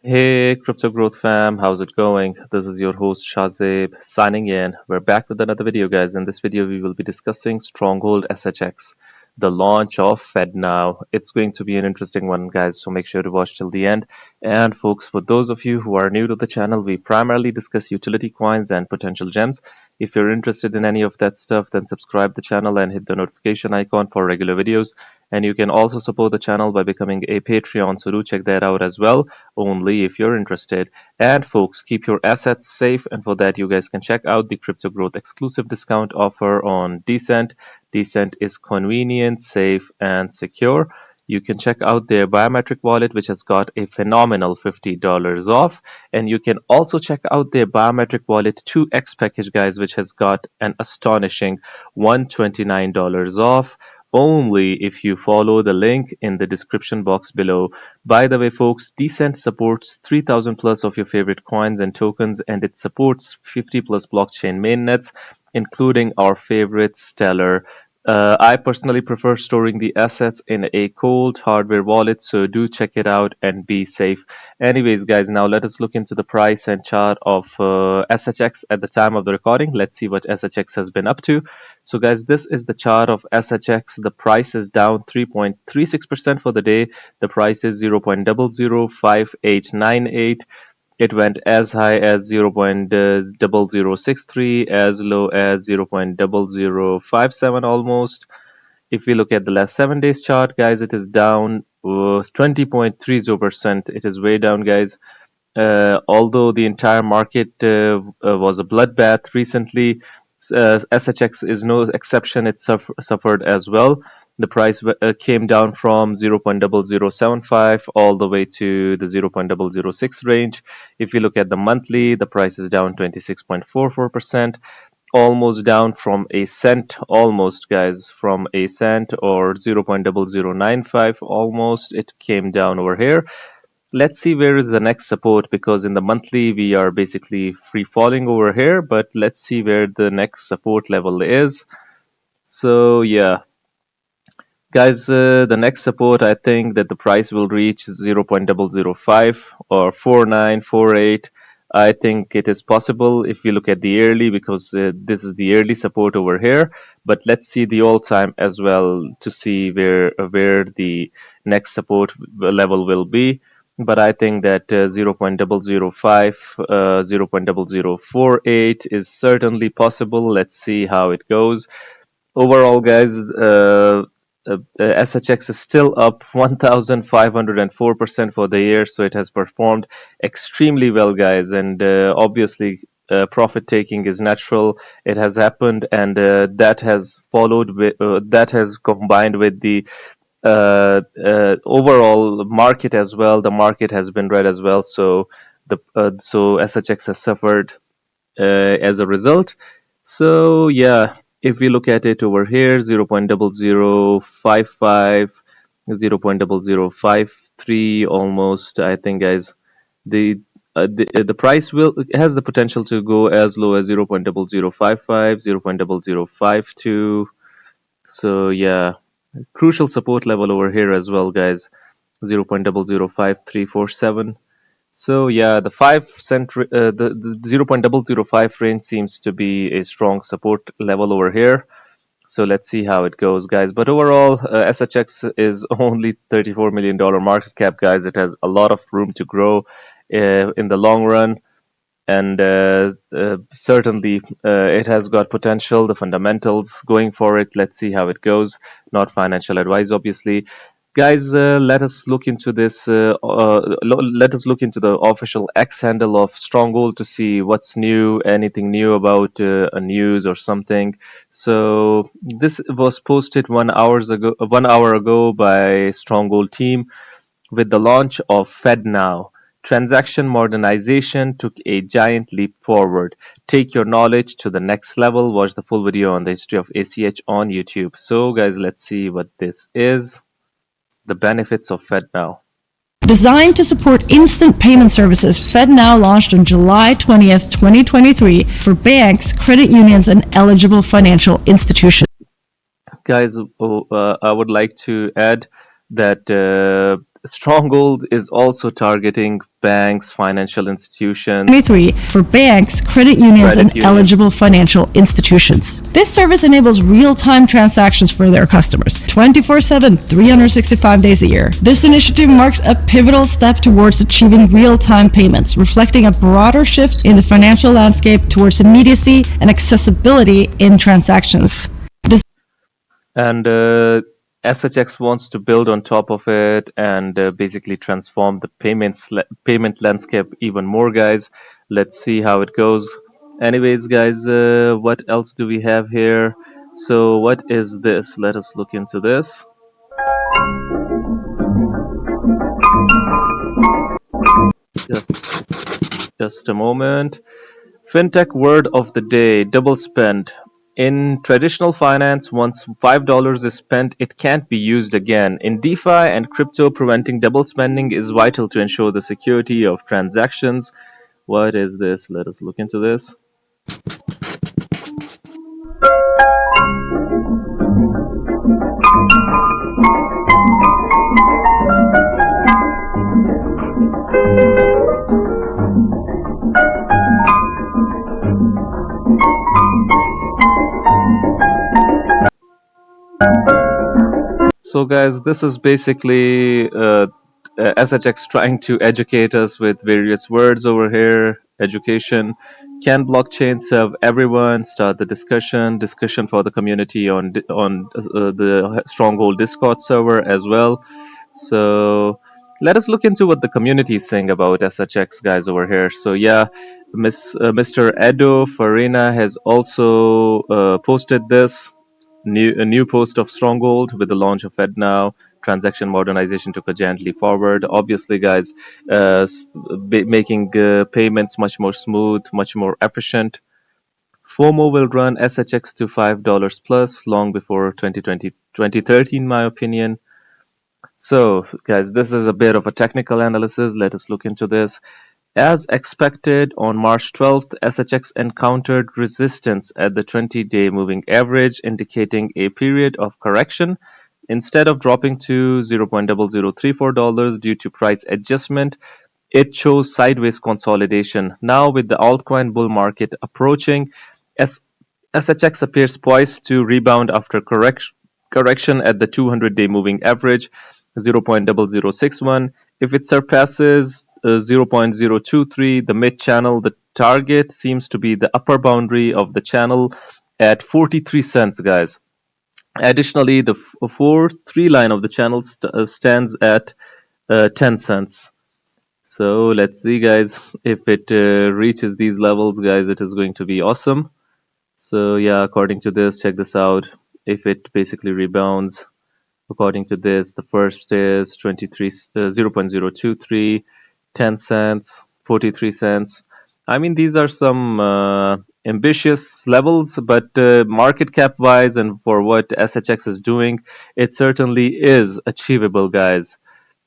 Hey, Crypto Growth fam, how's it going? This is your host Shazib signing in. We're back with another video, guys. In this video, we will be discussing Stronghold SHX, the launch of FEDNOW. It's going to be an interesting one, guys, so make sure to watch till the end. And folks, for those of you who are new to the channel, we primarily discuss utility coins and potential gems. If you're interested in any of that stuff, then subscribe the channel and hit the notification icon for regular videos. And you can also support the channel by becoming a Patreon, so do check that out as well, only if you're interested. And folks, keep your assets safe, and for that you guys can check out the Crypto Growth exclusive discount offer on Decent. Decent is convenient, safe, and secure. You can check out their biometric wallet, which has got a phenomenal $50 off. And you can also check out their biometric wallet 2x package, guys, which has got an astonishing $129 off, only if you follow the link in the description box below. By the way, folks, Decent supports 3000 plus of your favorite coins and tokens, and it supports 50 plus blockchain mainnets, including our favorite Stellar. I personally prefer storing the assets in a cold hardware wallet, so do check it out and be safe. Anyways, guys, now let us look into the price and chart of SHX at the time of the recording. Let's see what SHX has been up to. So, guys, this is the chart of SHX. The price is down 3.36% for the day. The price is 0.005898. It went as high as 0.0063, as low as 0.0057 almost. If we look at the last 7 days chart, guys, it is down 20.30%. It is way down, guys. Although the entire market was a bloodbath recently, SHX is no exception. It suffered as well. The price came down from 0.0075 all the way to the 0.006 range. If you look at the monthly, the price is down 26.44%, almost down from a cent, almost, guys, from a cent, or 0.0095 almost. It came down over here. Let's see where is the next support, because in the monthly we are basically free falling over here, but let's see where the next support level is. So yeah, guys, the next support, I think that the price will reach 0.005 or 4948. I think it is possible if we look at the yearly, because this is the yearly support over here. But let's see the all-time as well to see where the next support level will be. But I think that 0.005, 0.0048 is certainly possible. Let's see how it goes. Overall, guys, SHX is still up 1,504% for the year, so it has performed extremely well, guys. And obviously, profit taking is natural. It has happened, and that has that has combined with the overall market as well. The market has been red as well, so so SHX has suffered as a result. So yeah, if we look at it over here, 0.0055, 0.0053 almost, I think, guys, the price has the potential to go as low as 0.0055, 0.0052. So yeah, crucial support level over here as well, guys, 0.005347. So yeah, the 5 cent, the 0.005 range seems to be a strong support level over here. So let's see how it goes, guys. But overall, SHX is only $34 million market cap, guys. It has a lot of room to grow in the long run, and certainly it has got potential. The fundamentals going for it. Let's see how it goes. Not financial advice, obviously. Guys, let us look into this. Let us look into the official X handle of Stronghold to see what's new, anything new about a news or something. So this was posted 1 hour ago by Stronghold team with the launch of FEDNOW. Transaction modernization took a giant leap forward. Take your knowledge to the next level. Watch the full video on the history of ACH on YouTube. So, guys, let's see what this is. The benefits of FEDNOW. Designed to support instant payment services, FEDNOW launched on July 20th, 2023 for banks, credit unions, and eligible financial institutions. Guys, I would like to add that Stronghold is also targeting banks, financial institutions, 23 for banks, credit unions, credit and unions. eligible financial institutions. This service enables real-time transactions for their customers, 24/7, 365 days a year. This initiative marks a pivotal step towards achieving real-time payments, reflecting a broader shift in the financial landscape towards immediacy and accessibility in transactions. And SHX wants to build on top of it and basically transform the payment landscape even more, guys. Let's see how it goes. Anyways, guys, what else do we have here? So, what is this? Let us look into this. Just a moment. Fintech word of the day: double spend. In traditional finance, once $5 is spent, it can't be used again. In DeFi and crypto, preventing double spending is vital to ensure the security of transactions. What is this? Let us look into this. So, guys, this is basically SHX trying to educate us with various words over here. Education. Can blockchain serve everyone? Start the discussion. Discussion for the community on the Stronghold Discord server as well. So let us look into what the community is saying about SHX, guys, over here. So yeah, Mr. Edo Farina has also posted this a new post of Stronghold with the launch of FEDNOW. Transaction modernization took a giant forward. Obviously, guys, making payments much more smooth, much more efficient. FOMO will run SHX to $5 plus long before 2030, in my opinion. So, guys, this is a bit of a technical analysis. Let us look into this. As expected, on March 12th, SHX encountered resistance at the 20-day moving average, indicating a period of correction. Instead of dropping to $0.0034 due to price adjustment, it chose sideways consolidation. Now, with the altcoin bull market approaching, SHX appears poised to rebound after correction at the 200-day moving average, 0.0061. If it surpasses 0.023, the mid channel, the target seems to be the upper boundary of the channel at 43 cents, guys. Additionally, the 4-3 line of the channel stands at 10 cents. So let's see, guys. If it reaches these levels, guys, it is going to be awesome. So yeah, according to this, check this out. If it basically rebounds, according to this, the first is 0.023, 10 cents, 43 cents. I mean, these are some ambitious levels, but market cap wise and for what SHX is doing, it certainly is achievable, guys.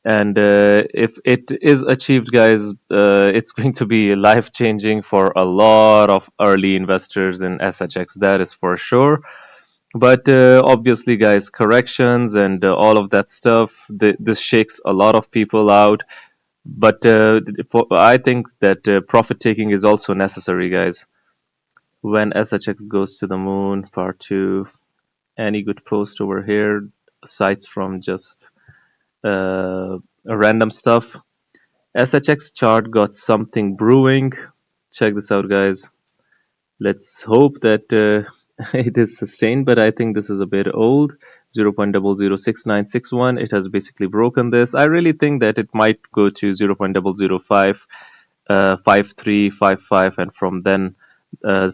And if it is achieved, guys, it's going to be life changing for a lot of early investors in SHX, that is for sure. But obviously, guys, corrections and all of that stuff, this shakes a lot of people out. But I think that profit taking is also necessary, guys. When SHX goes to the moon, part two, any good post over here, aside from just random stuff. SHX chart got something brewing. Check this out, guys. Let's hope that it is sustained, but I think this is a bit old. 0.006961. It has basically broken this. I really think that it might go to 0.0055355, and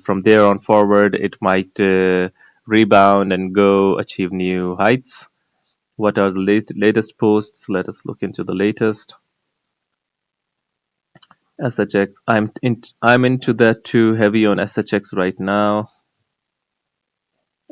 from there on forward, it might rebound and go achieve new heights. What are the latest posts? Let us look into the latest. SHX. I'm into that too. Heavy on SHX right now.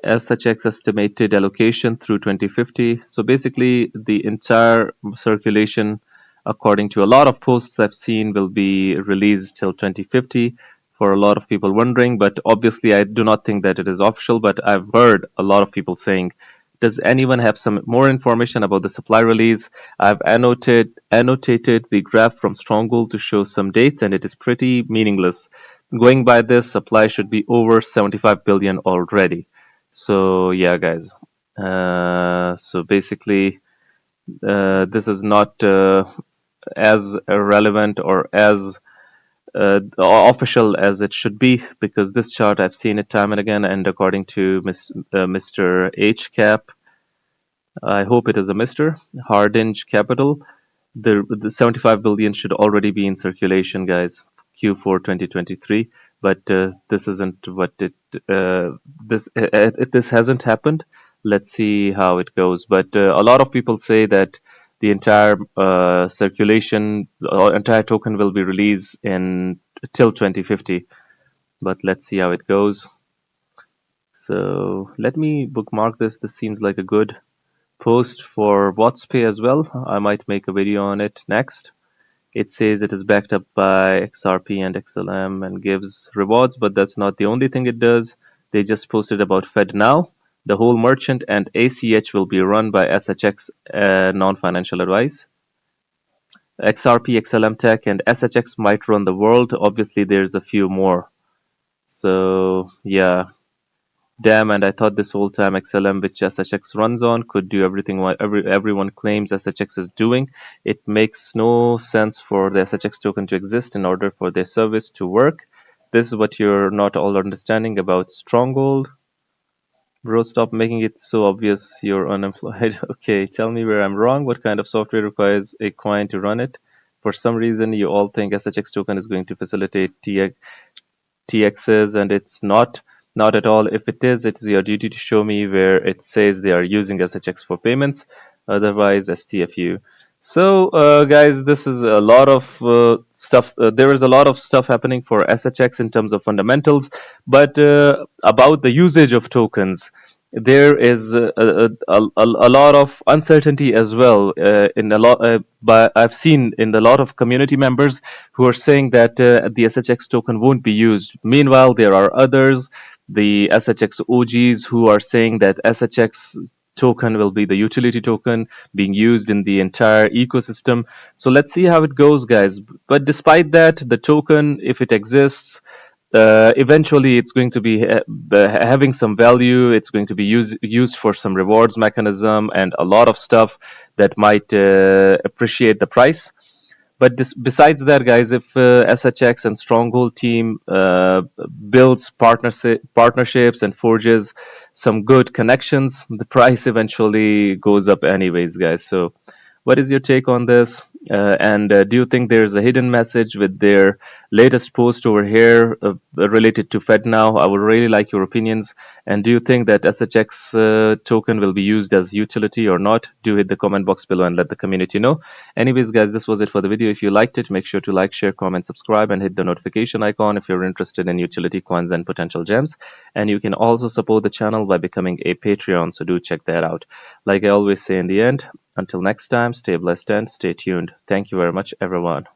SHX estimated allocation through 2050. So basically, the entire circulation, according to a lot of posts I've seen, will be released till 2050. For a lot of people wondering, but obviously I do not think that it is official. But I've heard a lot of people saying Does anyone have some more information about the supply release? I've annotated the graph from Stronghold to show some dates, and it is pretty meaningless. Going by this, supply should be over 75 billion already. So yeah, guys. So basically, this is not as relevant or as official as it should be, because this chart I've seen it time and again, and according to Mr. H Cap, I hope it is a Mr. Hardinge Capital, the 75 billion should already be in circulation, guys. Q4 2023, but this isn't what it this hasn't happened. Let's see how it goes. But a lot of people say that the entire circulation or entire token will be released in till 2050. But let's see how it goes. So let me bookmark this. This seems like a good post for WhatsPay as well. I might make a video on it next. It says it is backed up by XRP and XLM and gives rewards, but that's not the only thing it does. They just posted about FEDNOW. The whole merchant and ACH will be run by SHX non-financial advice. XRP, XLM Tech, and SHX might run the world. Obviously, there's a few more. So, yeah. Damn, and I thought this whole time XLM, which SHX runs on, could do everything what everyone claims SHX is doing. It makes no sense for the SHX token to exist in order for their service to work. This is what you're not all understanding about Stronghold. Bro, stop making it so obvious you're unemployed. Okay, tell me where I'm wrong. What kind of software requires a coin to run it? For some reason, you all think SHX token is going to facilitate TXs, and it's not at all. If it is, it's your duty to show me where it says they are using SHX for payments. Otherwise, STFU. So, guys, this is a lot of stuff. There is a lot of stuff happening for SHX in terms of fundamentals, but about the usage of tokens, there is a lot of uncertainty as well. In a lot, but I've seen in a lot of community members who are saying that the SHX token won't be used. Meanwhile, there are others, the SHX OGs, who are saying that SHX token will be the utility token being used in the entire ecosystem. So let's see how it goes, guys. But despite that, the token, if it exists, eventually it's going to be having some value. It's going to be used for some rewards mechanism and a lot of stuff that might appreciate the price. But besides that, guys, if SHX and Stronghold team builds partnerships and forges some good connections, the price eventually goes up anyways, guys. So what is your take on this? And do you think there's a hidden message with their latest post over here related to FedNow? I would really like your opinions. And do you think that SHX token will be used as utility or not? Do hit the comment box below and let the community know. Anyways, guys, this was it for the video. If you liked it, make sure to like, share, comment, subscribe, and hit the notification icon if you're interested in utility coins and potential gems. And you can also support the channel by becoming a Patreon, so do check that out. Like I always say in the end, until next time, stay blessed and stay tuned. Thank you very much, everyone.